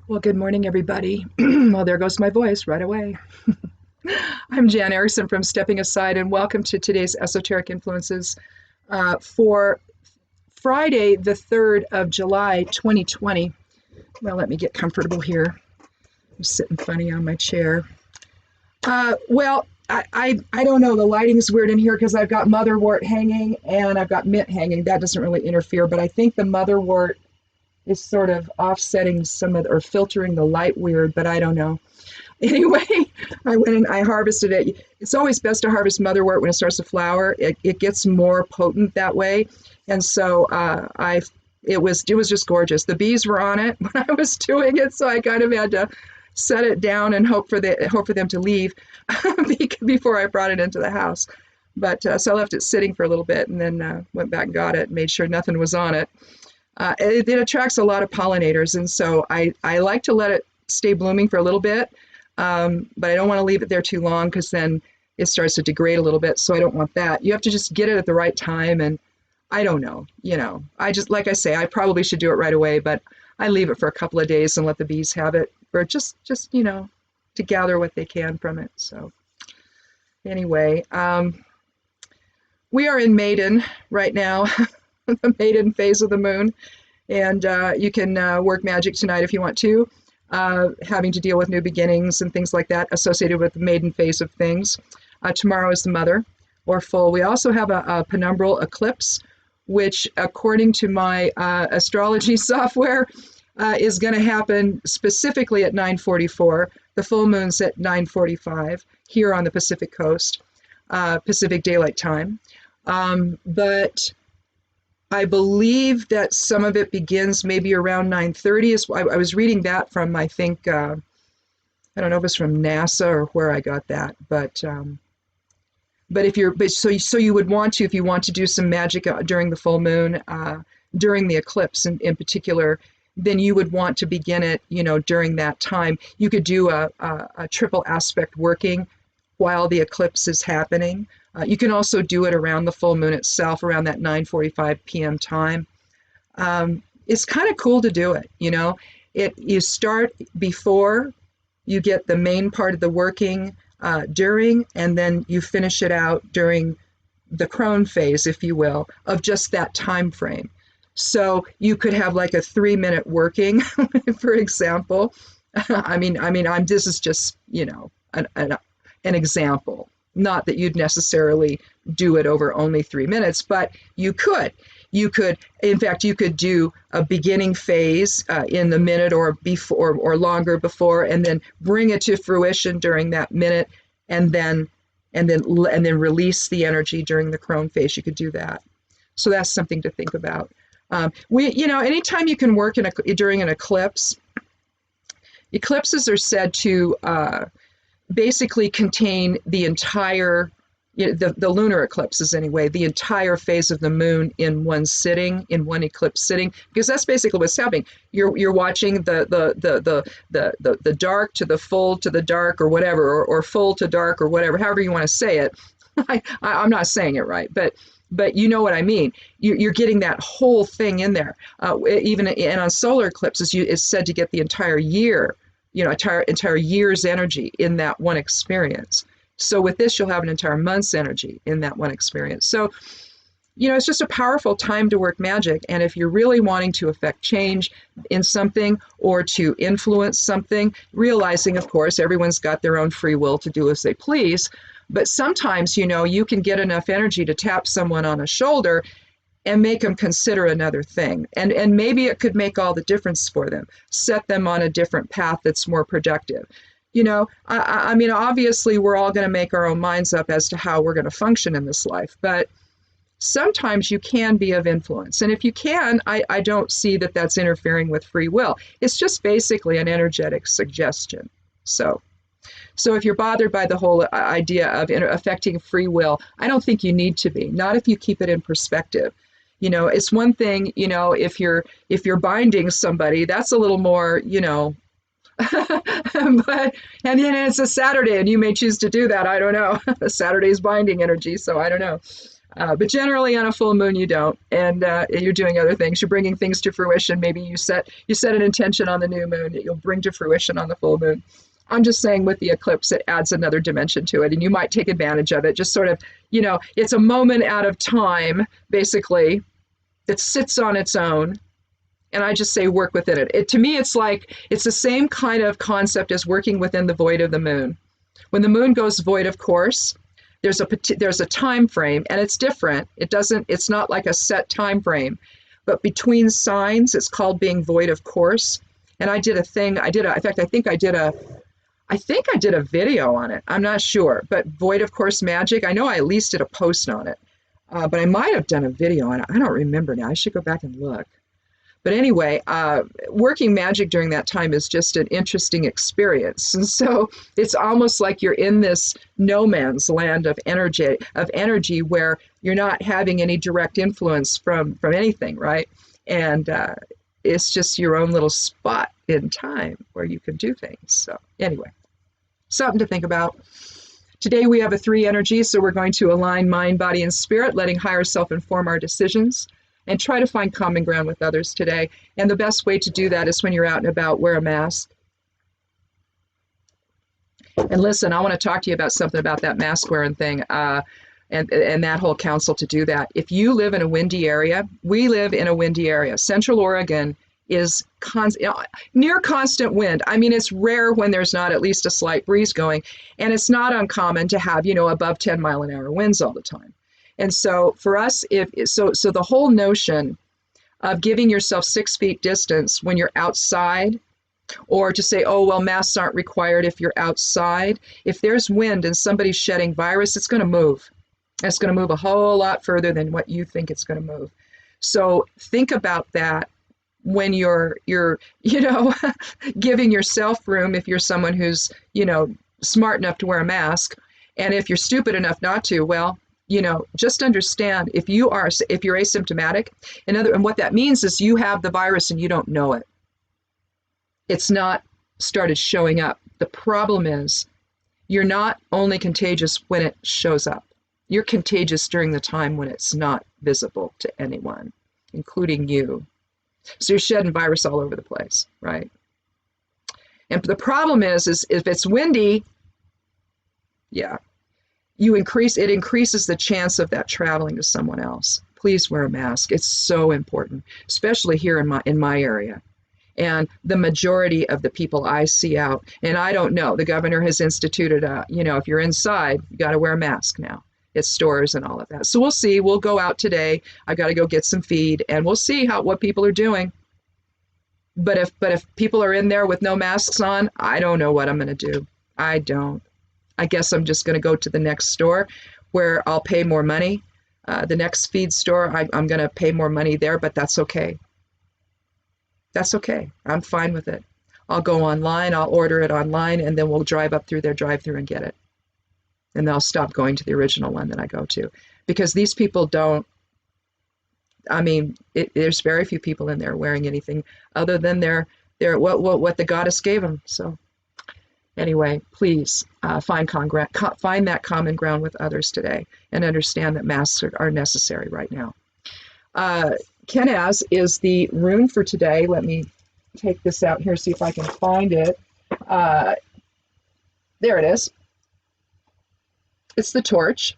Well, good morning, everybody. Well, there goes my voice right away. I'm Jan Erickson from Stepping Aside, and welcome to today's Esoteric Influences for Friday, the 3rd of July, 2020. Well, let me get comfortable here. I'm sitting funny on my chair. I don't know. The lighting's weird in here because I've got motherwort hanging and I've got mint hanging. That doesn't really interfere, but I think the motherwort is sort of offsetting some of or filtering the light weird, but I don't know. Anyway, I went and I harvested it. It's always best to harvest motherwort when it starts to flower. It gets more potent that way, and so it was just gorgeous. The bees were on it when I was doing it, so I kind of had to set it down and hope for them to leave before I brought it into the house. But so I left it sitting for a little bit, and then went back and got it, and made sure nothing was on it. It attracts a lot of pollinators, and so I like to let it stay blooming for a little bit, but I don't want to leave it there too long because then it starts to degrade a little bit, so I don't want that. You have to just get it at the right time, and I don't know, I just, like I say, I probably should do it right away, but I leave it for a couple of days and let the bees have it, or just to gather what they can from it. So anyway, we are in Maiden right now. The maiden phase of the moon, and you can work magic tonight if you want to, having to deal with new beginnings and things like that associated with the maiden phase of things. Tomorrow is the mother or full. We also have a penumbral eclipse, which according to my astrology software is going to happen specifically at 9:44. The full moon's at 9:45 here on the Pacific coast, Pacific Daylight Time. But I believe that some of it begins maybe around 9:30. I was reading that from, I think, I don't know if it's from NASA or where I got that, but so you would want to, if you want to do some magic during the full moon, during the eclipse in particular, then you would want to begin it, during that time. You could do a triple aspect working while the eclipse is happening. You can also do it around the full moon itself, around that 9:45 p.m. time. It's kind of cool to do it, You start before, you get the main part of the working during, and then you finish it out during the crone phase, if you will, of just that time frame. So you could have like a 3-minute working, for example. This is just, an example. Not that you'd necessarily do it over only 3 minutes, but you could. In fact, you could do a beginning phase in the minute or before or longer before, and then bring it to fruition during that minute, and then release the energy during the crone phase. You could do that. So that's something to think about. Anytime you can work during an eclipse, eclipses are said to basically contain the entire, the lunar eclipses anyway, the entire phase of the moon in one sitting, in one eclipse sitting, because that's basically what's happening. You're watching the dark to the full to the dark or whatever, or full to dark or whatever, however you want to say it. I'm not saying it right, but you know what I mean. You're getting that whole thing in there. And on solar eclipses, it's said to get the entire year, entire year's energy in that one experience. So with this, you'll have an entire month's energy in that one experience. So, it's just a powerful time to work magic. And if you're really wanting to affect change in something or to influence something, realizing, of course, everyone's got their own free will to do as they please. But sometimes, you can get enough energy to tap someone on a shoulder and make them consider another thing. And maybe it could make all the difference for them, set them on a different path that's more productive. Obviously we're all going to make our own minds up as to how we're going to function in this life, but sometimes you can be of influence. And if you can, I don't see that that's interfering with free will. It's just basically an energetic suggestion. So if you're bothered by the whole idea of affecting free will, I don't think you need to be, not if you keep it in perspective. It's one thing, if you're binding somebody, that's a little more, but, and then it's a Saturday and you may choose to do that. I don't know. Saturday's binding energy. So I don't know. But generally on a full moon, you don't. And you're doing other things. You're bringing things to fruition. Maybe you set an intention on the new moon that you'll bring to fruition on the full moon. I'm just saying with the eclipse, it adds another dimension to it, and you might take advantage of it. Just sort of, it's a moment out of time, basically, that sits on its own. And I just say work within it. To me, it's the same kind of concept as working within the void of the moon. When the moon goes void, of course, there's a time frame, and it's different. It's not like a set time frame, but between signs, it's called being void of course. And I did a thing. I think I did a video on it. I'm not sure, but void of course magic. I know I at least did a post on it, but I might have done a video on it. I don't remember now. I should go back and look. But anyway, working magic during that time is just an interesting experience. And so it's almost like you're in this no man's land of energy where you're not having any direct influence from anything, right? And it's just your own little spot in time where you can do things. So anyway, something to think about. Today we have a 3 energy, so we're going to align mind, body, and spirit, letting higher self inform our decisions, and try to find common ground with others today. And the best way to do that is when you're out and about, wear a mask. And listen, I want to talk to you about something about that mask wearing thing, and that whole council to do that. If you live in a windy area, we live in a windy area. Central Oregon is near constant wind. I mean, it's rare when there's not at least a slight breeze going, and it's not uncommon to have, above 10-mile-an-hour winds all the time. And so for us, so the whole notion of giving yourself 6 feet distance when you're outside, or to say, oh, well, masks aren't required if you're outside. If there's wind and somebody's shedding virus, it's going to move. It's going to move a whole lot further than what you think it's going to move. So think about that when you're giving yourself room, if you're someone who's, smart enough to wear a mask. And if you're stupid enough not to, well, just understand if you're asymptomatic, and what that means is you have the virus and you don't know it. It's not started showing up. The problem is you're not only contagious when it shows up. You're contagious during the time when it's not visible to anyone, including you. So you're shedding virus all over the place, right? And the problem is if it's windy, it increases the chance of that traveling to someone else. Please wear a mask. It's so important, especially here in my area. And the majority of the people I see out, and I don't know, the governor has instituted if you're inside, you got to wear a mask now at stores and all of that. So we'll see. We'll go out today. I got to go get some feed, and we'll see what people are doing. But if people are in there with no masks on, I don't know what I'm going to do. I don't. I guess I'm just going to go to the next store where I'll pay more money. The next feed store, I'm going to pay more money there, but that's okay. That's okay. I'm fine with it. I'll go online, I'll order it online, and then we'll drive up through their drive-through and get it. And they'll stop going to the original one that I go to. Because these people don't, there's very few people in there wearing anything other than their what the goddess gave them. So anyway, please find that common ground with others today and understand that masks are necessary right now. Kenaz is the rune for today. Let me take this out here, see if I can find it. There it is. It's the torch.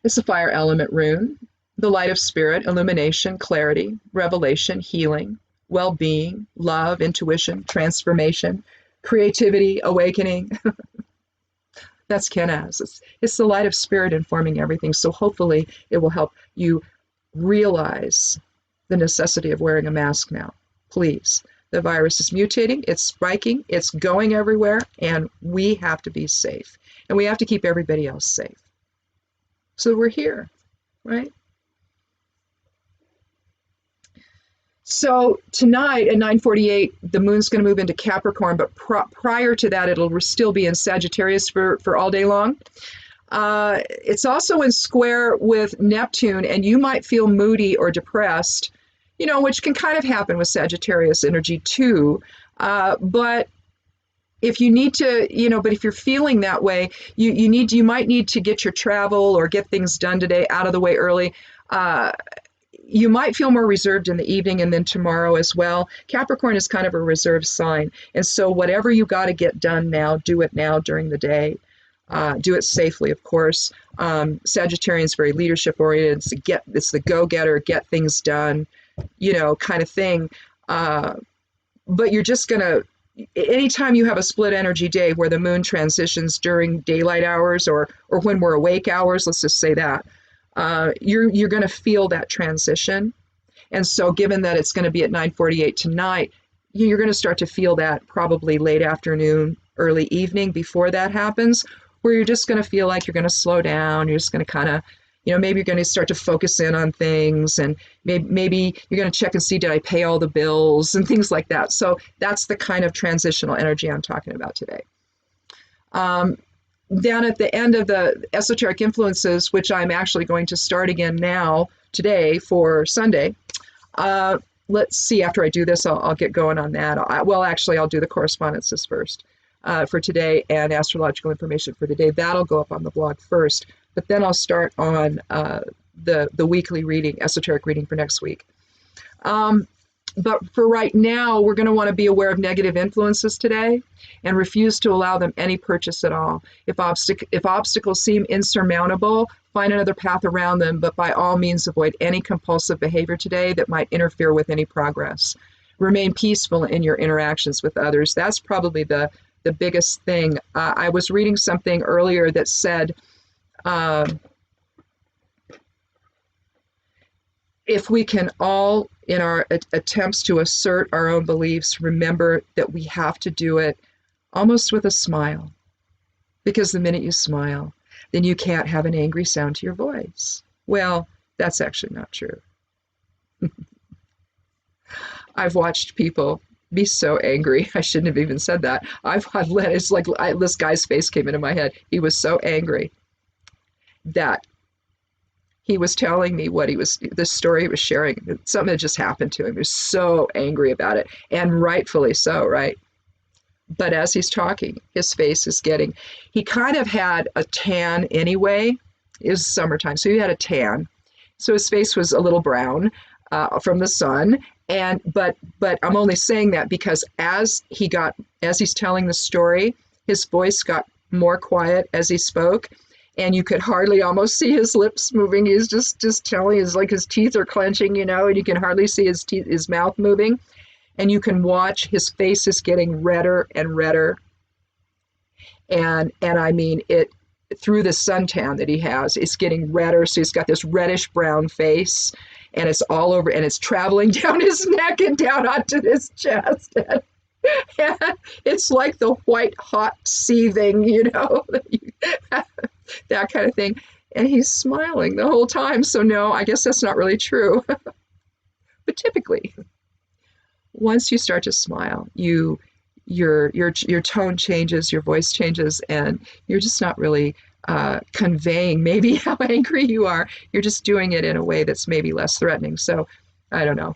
It's a fire element rune. The light of spirit, illumination, clarity, revelation, healing, well-being, love, intuition, transformation, creativity, awakening. That's Kenaz. It's the light of spirit informing everything. So hopefully it will help you realize the necessity of wearing a mask now. Please. The virus is mutating, it's spiking, it's going everywhere, and we have to be safe. And we have to keep everybody else safe. So we're here, right? So tonight at 9:48, the moon's going to move into Capricorn, but prior to that, it'll still be in Sagittarius for all day long. It's also in square with Neptune, and you might feel moody or depressed, which can kind of happen with Sagittarius energy too. But if you need to, but if you're feeling that way, you might need to get your travel or get things done today out of the way early. Uh, you might feel more reserved in the evening and then tomorrow as well. Capricorn is kind of a reserved sign. And so whatever you got to get done now, do it now during the day. Do it safely, of course. Sagittarian is very leadership oriented. It's the go-getter, get things done, kind of thing. But you're just going to, anytime you have a split energy day where the moon transitions during daylight hours or when we're awake hours, let's just say that, you're going to feel that transition. And so given that it's going to be at 9:48 tonight, you're going to start to feel that probably late afternoon, early evening before that happens, where you're just going to feel like you're going to slow down. You're just going to kind of, maybe you're going to start to focus in on things, and maybe you're going to check and see, did I pay all the bills and things like that. So that's the kind of transitional energy I'm talking about today. Down at the end of the esoteric influences, which I'm actually going to start again now today for Sunday. Let's see, after I do this, I'll get going on that. I'll do the correspondences first for today and astrological information for today. That'll go up on the blog first, but then I'll start on the weekly reading, esoteric reading for next week. But for right now, we're going to want to be aware of negative influences today and refuse to allow them any purchase at all. If obstacles seem insurmountable, find another path around them, but by all means avoid any compulsive behavior today that might interfere with any progress. Remain peaceful in your interactions with others. That's probably the biggest thing. I was reading something earlier that said, if we can all, in our attempts to assert our own beliefs, remember that we have to do it almost with a smile. Because the minute you smile, then you can't have an angry sound to your voice. Well, that's actually not true. I've watched people be so angry. I shouldn't have even said that. It's like this guy's face came into my head. He was so angry that he was telling me the story he was sharing, something that just happened to him. He was so angry about it, and rightfully so, right? But as he's talking, his face is he kind of had a tan anyway. It was summertime, so he had a tan. So his face was a little brown from the sun. But I'm only saying that because as he's telling the story, his voice got more quiet as he spoke. And you could hardly almost see his lips moving. He's just telling, his teeth are clenching, and you can hardly see his mouth moving. And you can watch his face is getting redder and redder. And I mean, it through the suntan that he has, it's getting redder. So he's got this reddish brown face, and it's all over, and it's traveling down his neck and down onto his chest. And it's like the white hot seething, that kind of thing. And he's smiling the whole time. So no, I guess that's not really true. But typically, once you start to smile, your tone changes, your voice changes, and you're just not really conveying maybe how angry you are. You're just doing it in a way that's maybe less threatening. So I don't know.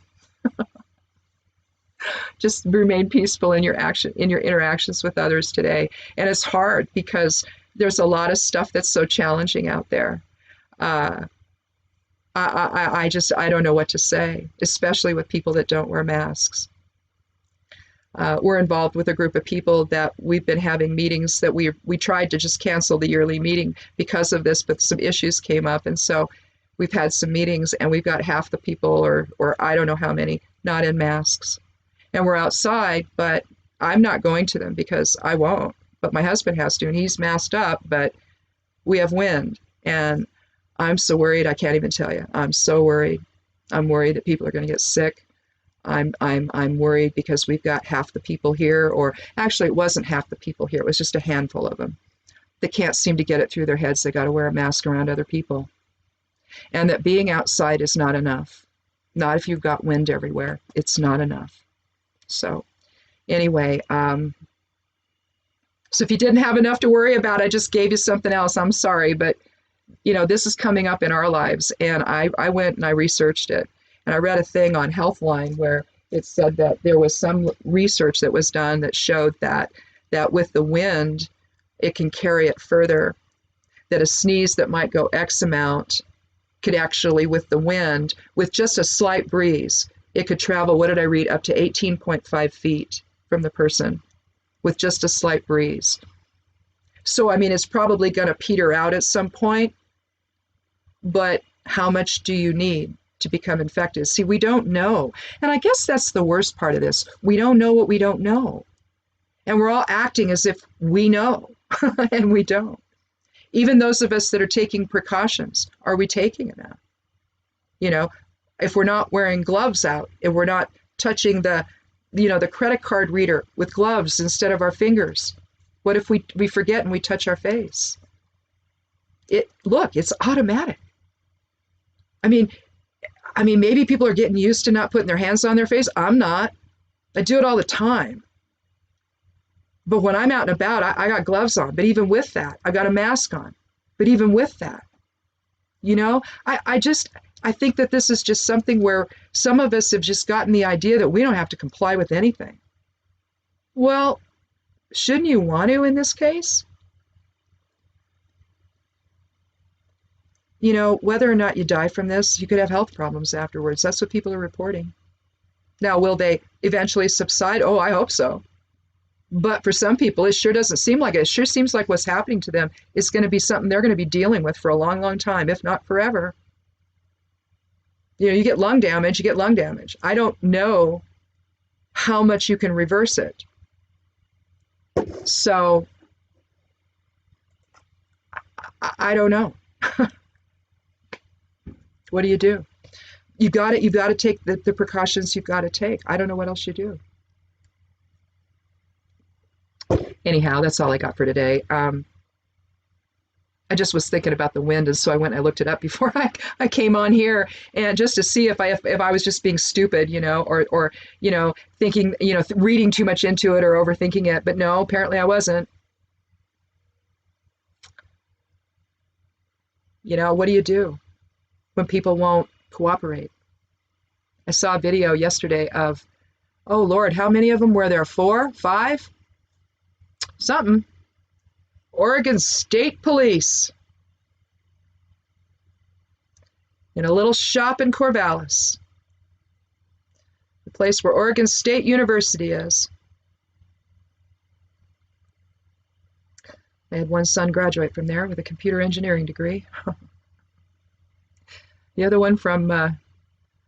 Just remain peaceful in your interactions with others today. And it's hard because there's a lot of stuff that's so challenging out there. I don't know what to say, especially with people that don't wear masks. We're involved with a group of people that we've been having meetings that we tried to just cancel the yearly meeting because of this, but some issues came up. And so we've had some meetings, and we've got half the people, or I don't know how many, not in masks. And we're outside, but I'm not going to them because I won't. But my husband has to, and he's masked up, but we have wind. And I'm so worried, I can't even tell you. I'm so worried. I'm worried that people are going to get sick. I'm worried because we've got half the people here, or actually it wasn't half the people here. It was just a handful of them that can't seem to get it through their heads. They got to wear a mask around other people. And that being outside is not enough. Not if you've got wind everywhere. It's not enough. So anyway, so if you didn't have enough to worry about, I just gave you something else. I'm sorry, but this is coming up in our lives. And I went and I researched it. And I read a thing on Healthline where it said that there was some research that was done that showed that that with the wind, it can carry it further, that a sneeze that might go X amount could actually, with the wind, with just a slight breeze, it could travel, what did I read, up to 18.5 feet from the person with just a slight breeze. So, I mean, it's probably going to peter out at some point, but how much do you need to become infected? See, we don't know. And I guess that's the worst part of this. We don't know what we don't know. And we're all acting as if we know, and we don't. Even those of us that are taking precautions, are we taking enough? You know, if we're not wearing gloves out, if we're not touching the credit card reader with gloves instead of our fingers, what if we forget and we touch our face? Look, it's automatic. I mean, maybe people are getting used to not putting their hands on their face. I'm not. I do it all the time. But when I'm out and about, I got gloves on. But even with that, I got a mask on. But even with that, I think that this is just something where some of us have just gotten the idea that we don't have to comply with anything. Well, shouldn't you want to in this case? Whether or not you die from this, you could have health problems afterwards. That's what people are reporting. Now, will they eventually subside? Oh, I hope so. But for some people, it sure doesn't seem like it. It sure seems like what's happening to them is going to be something they're going to be dealing with for a long, long time, if not forever. You get lung damage, you get lung damage. I don't know how much you can reverse it. So, I don't know. What do you do? You've got to take the precautions you've got to take. I don't know what else you do. Anyhow, that's all I got for today. I just was thinking about the wind, and so I went and I looked it up before I came on here, and just to see if I was just being stupid, or thinking, reading too much into it or overthinking it. But no, apparently I wasn't. What do you do when people won't cooperate? I saw a video yesterday of, oh Lord, how many of them were there? 4, 5? Something. Oregon State Police in a little shop in Corvallis, the place where Oregon State University is. I had one son graduate from there with a computer engineering degree. The other one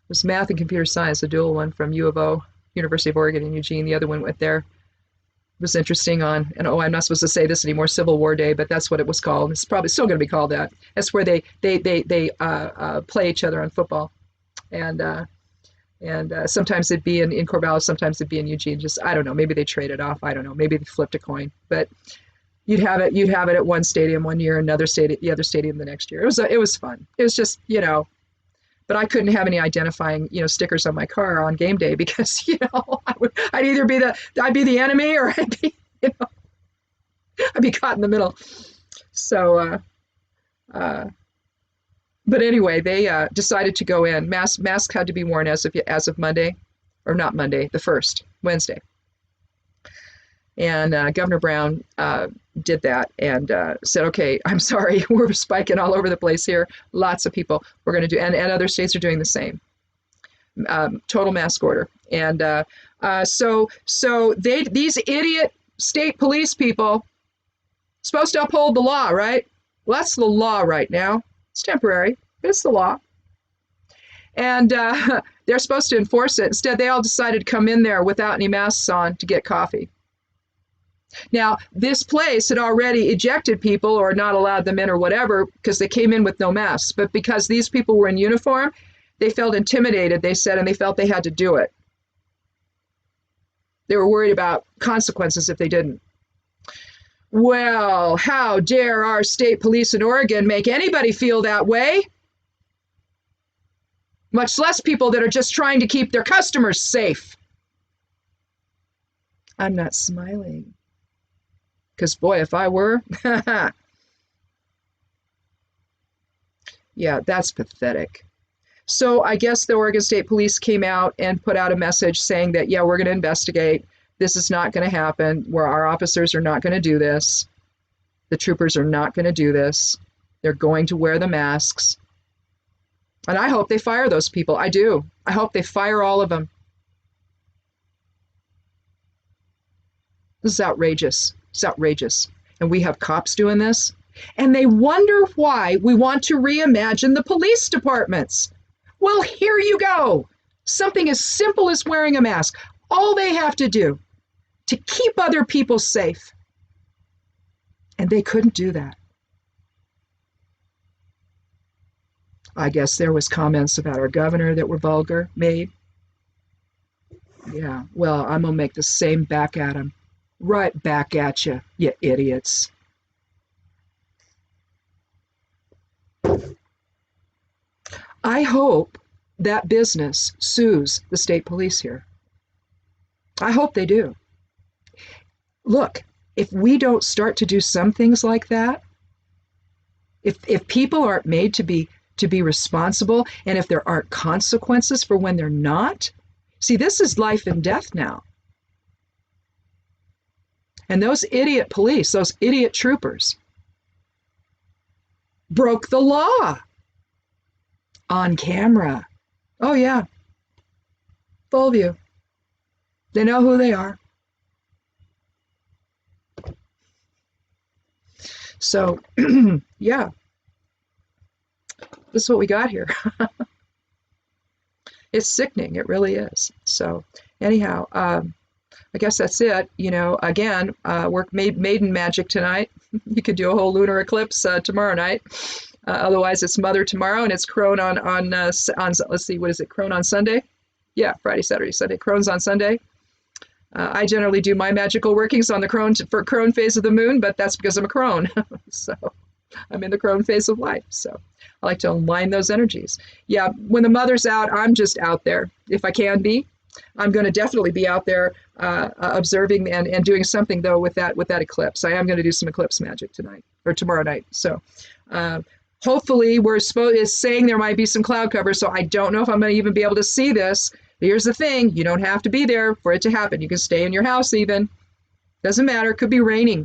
was math and computer science, a dual one from U of O, University of Oregon in Eugene. The other one went there. Was interesting on, and I'm not supposed to say this anymore, Civil War Day, but that's what it was called. It's probably still going to be called that. That's where they play each other on football, and sometimes it'd be in Corvallis, sometimes it'd be in Eugene. Just I don't know. Maybe they traded off. I don't know. Maybe they flipped a coin. But you'd have it at one stadium one year, the other stadium the next year. It was fun. It was just But I couldn't have any identifying, stickers on my car on game day because, I'd either be the enemy or I'd be caught in the middle. So, but anyway, they decided to go in. Masks had to be worn as of Monday, or not Monday, the 1st, Wednesday. And Governor Brown did that and said, okay, I'm sorry, we're spiking all over the place here. Lots of people. We're going to do, and other states are doing the same. Total mask order. And so these idiot state police people supposed to uphold the law, right? Well, that's the law right now. It's temporary, but it's the law. And they're supposed to enforce it. Instead, they all decided to come in there without any masks on to get coffee. Now, this place had already ejected people or not allowed them in or whatever because they came in with no masks. But because these people were in uniform, they felt intimidated, they said, and they felt they had to do it. They were worried about consequences if they didn't. Well, how dare our state police in Oregon make anybody feel that way? Much less people that are just trying to keep their customers safe. I'm not smiling. Because, boy, if I were, yeah, that's pathetic. So I guess the Oregon State Police came out and put out a message saying that, yeah, we're going to investigate. This is not going to happen, where our officers are not going to do this. The troopers are not going to do this. They're going to wear the masks. And I hope they fire those people. I do. I hope they fire all of them. This is outrageous. It's outrageous. And we have cops doing this. And they wonder why we want to reimagine the police departments. Well, here you go. Something as simple as wearing a mask. All they have to do to keep other people safe. And they couldn't do that. I guess there was comments about our governor that were vulgar made. Yeah, well, I'm going to make the same back at him. Right back at you, you idiots. I hope that business sues the state police here. I hope they do. Look, if we don't start to do some things like that, if people aren't made to be responsible, and if there aren't consequences for when they're not, see, this is life and death now. And those idiot police, those idiot troopers, broke the law on camera. Oh, yeah. Full view. They know who they are. So, yeah. This is what we got here. It's sickening. It really is. So, anyhow, I guess that's it. You know, again, we're maiden magic tonight. You could do a whole lunar eclipse tomorrow night. Otherwise, it's Mother tomorrow, and it's Crone on let's see, what is it? Crone on Sunday? Yeah, Friday, Saturday, Sunday. Crone's on Sunday. I generally do my magical workings on the crone phase of the moon, but that's because I'm a crone. So I'm in the crone phase of life. So I like to align those energies. Yeah, when the Mother's out, I'm just out there. If I can be, I'm going to definitely be out there observing and doing something, though, with that eclipse. I am going to do some eclipse magic tonight or tomorrow night. So hopefully it's saying there might be some cloud cover, so I don't know if I'm going to even be able to see this. But here's the thing. You don't have to be there for it to happen. You can stay in your house even. Doesn't matter. It could be raining.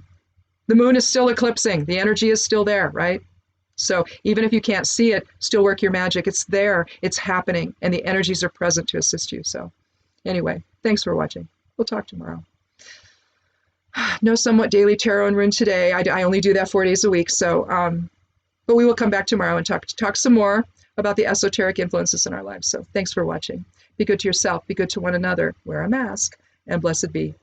The moon is still eclipsing. The energy is still there, right? So even if you can't see it, still work your magic. It's there. It's happening. And the energies are present to assist you. So anyway, thanks for watching. We'll talk tomorrow. No somewhat daily tarot and rune today. I only do that 4 days a week. So, but we will come back tomorrow and talk some more about the esoteric influences in our lives. So thanks for watching. Be good to yourself. Be good to one another. Wear a mask. And blessed be.